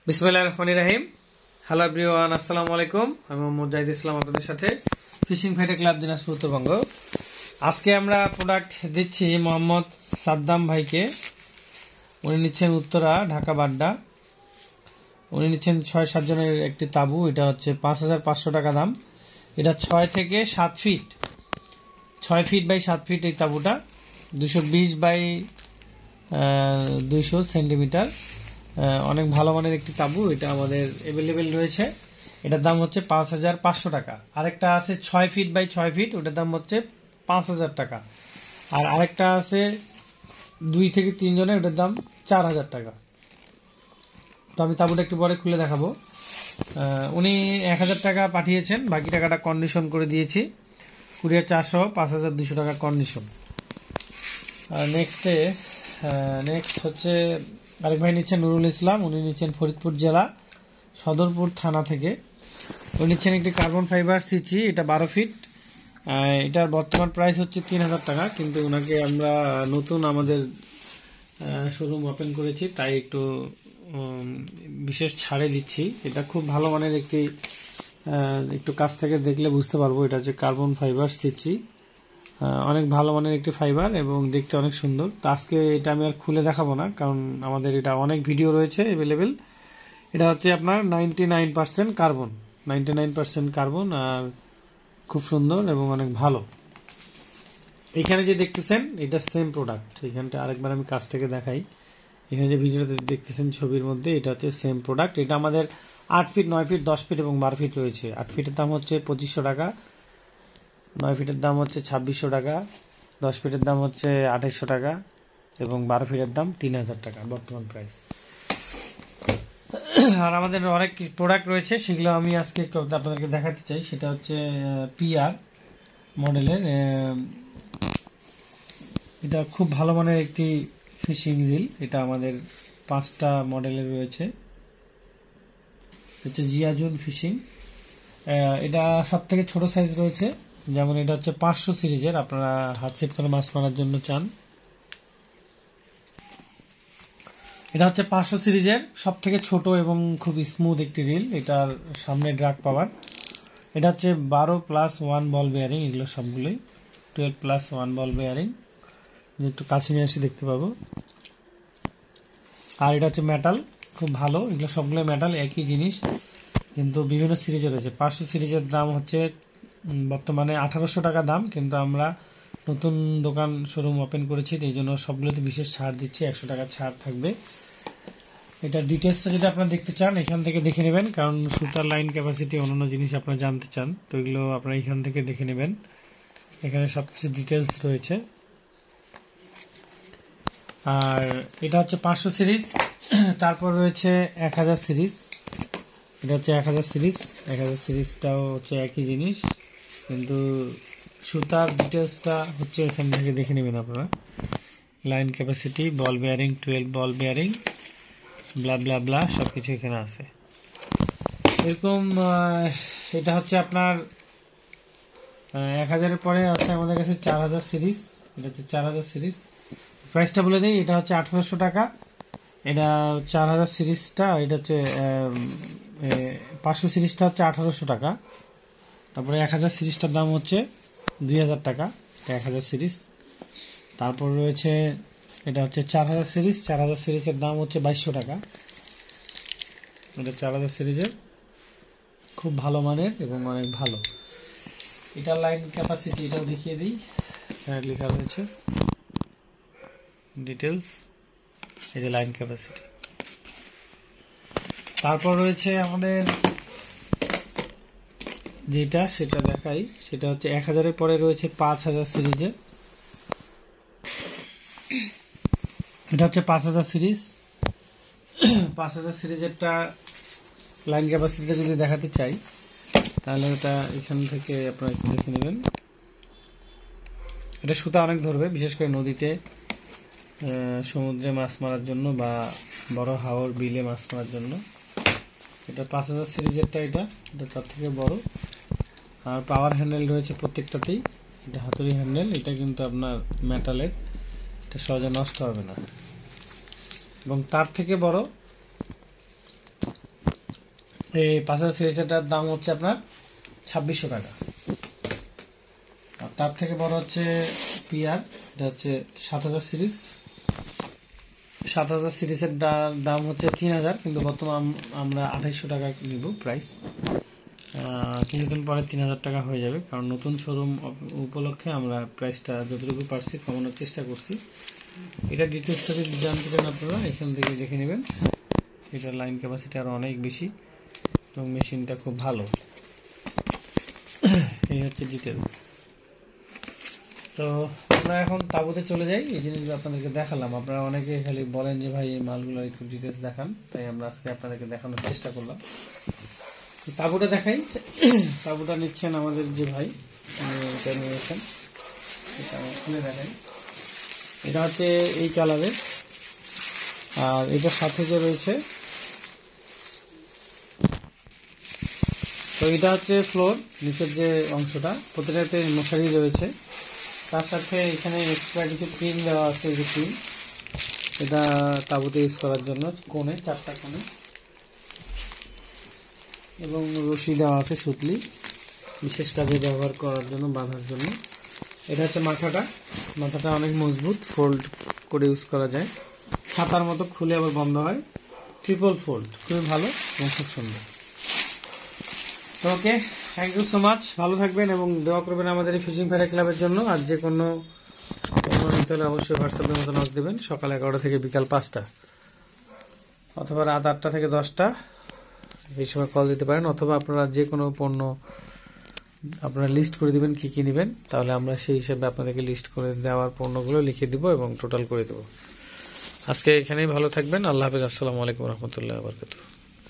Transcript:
বিসমিল্লাহির রহমানির রহিম। Hello everyone, আসসালামু আলাইকুম। আমি মোহাম্মদ জাহিদ ইসলাম, আপনাদের সাথে fishing fighter club Dinajpur Uttarbanga. আজকে আমরা প্রোডাক্ট দিচ্ছি মোহাম্মদ সাদ্দাম ভাইকে। উনি নিচ্ছেন উত্তরা, ঢাকা বাড্ডা। উনি নিচ্ছেন 6-7 জনের একটি তাঁবু। এটা হচ্ছে 5,500 টাকা দাম। এটা 6 থেকে 7 ফিট, 6 ফিট বাই 7 ফিট এই তাঁবুটা। 220 বাই 200 সেন্টিমিটার। অনেক ভালো মানের একটি তাঁবু। এটা আমাদের অ্যাভেলেবেল রয়েছে। এটার দাম হচ্ছে 5,500 টাকা। আরেকটা আছে 6 ফিট বাই 6 ফিট, ওটার দাম হচ্ছে 5,000 টাকা। আর আরেকটা আছে 2 থেকে 3 জনের, ওটার দাম 4,000 টাকা। তো আমি তাঁবুটা একটু পরে খুলে দেখাবো। উনি 1,000 টাকা পাঠিয়েছেন, বাকি টাকাটা কন্ডিশন করে দিয়েছি। কুরিয়ার চার্জ সহ 5,200 টাকা কন্ডিশন। আর নেক্সট হচ্ছে আরেক ভাই নিচ্ছেন নুরুল ইসলাম। উনি নিচ্ছেন ফরিদপুর জেলা সদরপুর থানা থেকে। উনি নিচ্ছেন একটি কার্বন ফাইবার সিচি, এটা 12 ফিট। এটার বর্তমান প্রাইস হচ্ছে 3,000 টাকা, কিন্তু ওনাকে আমরা নতুন আমাদের শোরুম ওপেন করেছি, তাই একটু বিশেষ ছাড়ে দিচ্ছি। এটা খুব ভালো মানের একটু কাছ থেকে দেখলে বুঝতে পারবো। এটা হচ্ছে কার্বন ফাইবার সিচি, অনেক ভালো মানের একটি ফাইবার এবং দেখতে অনেক সুন্দর। তো আজকে এটা আমি আর খুলে দেখাবো না, কারণ আমাদের এটা অনেক ভিডিও রয়েছে অ্যাভেলেবেল। এটা হচ্ছে আপনার 99% কার্বন, 99% কার্বন, আর খুব সুন্দর এবং অনেক ভালো। এখানে যে দেখতেছেন এটা সেম প্রোডাক্ট। এখানটা আরেকবার আমি কাছ থেকে দেখাই। এখানে যে ভিডিওতে দেখতেছেন ছবির মধ্যে, এটা হচ্ছে সেম প্রোডাক্ট। এটা আমাদের 8 ফিট, 9 ফিট, 10 ফিট এবং 12 ফিট রয়েছে। 8 ফিটের দাম হচ্ছে 2,500 টাকা, 9 ফিটের দাম হচ্ছে 2,600 টাকা, 10 ফিটের দাম হচ্ছে 2,800 টাকা এবং 12 ফিটের দাম 3,000 টাকা বর্তমান প্রাইস। আর আমাদের অনেক প্রোডাক্ট রয়েছে, সেগুলো আমি আজকে একটু আপনাদেরকে দেখাতে চাই। সেটা হচ্ছে পিআর মডেলের। এটা খুব ভালো মানের একটি ফিশিং রিল। এটা আমাদের 5টা মডেলের রয়েছে। হচ্ছে জিয়াজুন ফিশিং। এটা সব থেকে ছোট সাইজ রয়েছে। যেমন এটা হচ্ছে 500 সিরিজের, আপনারা হাত সেট করে মাছ মারার জন্য চান। এটা হচ্ছে 500 সিরিজের সব থেকে ছোট এবং খুব স্মুথ একটি রিল। এটার সামনে ড্রাগ পাওয়ার। এটা হচ্ছে 12+1 বল বেয়ারিং, এগুলো সবগুলোই 12+1 বল বেয়ারিং। একটু কাছে নিয়ে এসে দেখতে পাবো। আর এটা হচ্ছে মেটাল, খুব ভালো। এগুলো সবগুলো মেটাল, একই জিনিস, কিন্তু বিভিন্ন সিরিজে রয়েছে। 500 সিরিজের দাম হচ্ছে বর্তমানে 1,800 টাকা দাম, কিন্তু আমরা নতুন দোকান শোরুম ওপেন করেছি, এই জন্য সবগুলোতে বিশেষ ছাড় দিচ্ছি, 100 টাকা ছাড় থাকবে। এটা ডিটেলসটা যদি আপনারা দেখতে চান এখান থেকে দেখে নেবেন, কারণ সুতার লাইন ক্যাপাসিটি অন্যান্য জিনিস আপনারা জানতে চান, তো এগুলো আপনারা এখান থেকে দেখে নেবেন। এখানে সবকিছু ডিটেলস রয়েছে। আর এটা হচ্ছে 500 সিরিজ। তারপর রয়েছে 1,000 সিরিজ। এটা হচ্ছে 1,000 সিরিজ। 1,000 সিরিজটাও হচ্ছে একই জিনিস, কিন্তু সুতার ডিটেলসটা হচ্ছে এখান থেকে দেখে নেবেন আপনারা। Line capacity, ball bearing, 12 ball bearing, blah blah blah, সবকিছু এখানে আছে। এরকম এটা হচ্ছে আপনার 1,000-এর পরে আছে আমাদের কাছে 4,000 সিরিজ। এটা হচ্ছে 4,000 সিরিজ। প্রাইসটা বলে দিই, এটা হচ্ছে 1,800 টাকা। এটা 4,000 সিরিজটা, এটা হচ্ছে 500 সিরিজটা হচ্ছে 1,800 টাকা। তারপরে 1,000 সিরিজটার দাম হচ্ছে 2,000 টাকা। 1,000 সিরিজ। তারপর রয়েছে এটা হচ্ছে 4,000 সিরিজ। 4,000 সিরিজের দাম হচ্ছে 2,200 টাকা। এটা 4,000 সিরিজের, খুব ভালো মানের এবং অনেক ভালো। এটা লাইন ক্যাপাসিটি, এটাও দেখিয়ে দিই। এখানে লেখা রয়েছে ডিটেলস, এই যে লাইন ক্যাপাসিটি। তারপর রয়েছে আমাদের যেটা, সেটা দেখাই। সেটা হচ্ছে 1,000-এর পরে রয়েছে 5,000 সিরিজে। এটা হচ্ছে 5,000 সিরিজ। 5,000 সিরিজেরটা লাইন ক্যাপাসিটিটা যদি দেখাতে চাই, তাহলে ওটা এখান থেকে আপনারা একটু দেখে নেবেন। এটা সুতা অনেক ধরবে, বিশেষ করে নদীতে, সমুদ্রে মাছ মারার জন্য বা বড় হাওর বিলে মাছ মারার জন্য। এটা 5,000 সিরিজেরটা, এটা তার থেকে বড়। আর পাওয়ার হ্যান্ডেল রয়েছে প্রত্যেকটাতেই। এটা হাতুড়ি হ্যান্ডেল, এটা কিন্তু আপনার মেটালের, এটা সহজে নষ্ট হবে না। এবং তার থেকে বড় এই 5000 সিরিজটার দাম হচ্ছে আপনার 2600 টাকা। আর তার থেকে বড় হচ্ছে পিআর, এটা হচ্ছে 7000 সিরিজ। 7000 সিরিজের দাম হচ্ছে 3000, কিন্তু বর্তমান আমরা 2800 টাকা নিব প্রাইস। কিছুদিন পরে 3000 টাকা হয়ে যাবে, কারণ নতুন শোরুম উপলক্ষে আমরা প্রাইসটা যতটুকু পারছি কমানোর চেষ্টা করছি। এটা ডিটেলসটা যদি জানতে চান আপনারা এখান থেকে দেখে নেবেন। এটার লাইন ক্যাপাসিটি আরও অনেক বেশি এবং মেশিনটা খুব ভালো। এই হচ্ছে ডিটেলস। তো আমরা এখন তাঁবুতে চলে যাই। এই জিনিসগুলো আপনাদেরকে দেখালাম। আপনারা অনেকে খালি বলেন যে ভাই এই মালগুলোর একটু ডিটেলস দেখান, তাই আমরা আজকে আপনাদেরকে দেখানোর চেষ্টা করলাম। তাঁবুটা দেখাই। তাঁবুটা নিচ্ছেন আমাদের যে ভাই, এটা নিয়েছেন, এটা খুলে দেখাই। এটা হচ্ছে এই কালারের, আর এটার সাথে যে রয়েছে, তো এটা হচ্ছে ফ্লোর, নিচের যে অংশটা, প্রতিটাতে মশারি রয়েছে। তার সাথে এখানে এক্সট্রা কিছু পিন দেওয়া আছে, যে পিন, এটা তাঁবুতে ইউজ করার জন্য কোণে, 4টা কোণে, এবং রশি দেওয়া আছে সুতলি, বিশেষ কাজে ব্যবহার করার জন্য, বাঁধার জন্য। এটা হচ্ছে মাথাটা অনেক মজবুত, ফোল্ড করে ইউজ করা যায়, ছাতার মতো খুলে আবার বন্ধ হয়, ট্রিপল ফোল্ড, খুবই ভালো এবং খুব সুন্দর। তো ওকে, থ্যাংক ইউ সো মাচ, ভালো থাকবেন এবং দোয়া করবেন আমাদের এই ফিশিং ফেয়ার ক্লাবের জন্য। আর যে কোনো নিতে হলে অবশ্যই হোয়াটসঅ্যাপের মতো নক দেবেন, সকাল 11টা থেকে বিকাল 5টা, অথবা রাত 8টা থেকে 10টা, এই সময় কল দিতে পারেন। অথবা আপনারা যে কোনো পণ্য আপনারা লিস্ট করে দিবেন কি কি নেবেন, তাহলে আমরা সেই হিসাবে আপনাদেরকে লিস্ট করে দেওয়ার পণ্যগুলো লিখে দিব এবং টোটাল করে দেব। আজকে এখানেই ভালো থাকবেন। আল্লাহ হাফেজ। আসসালামু আলাইকুম রহমতুল্লাহ বারকাতুহু।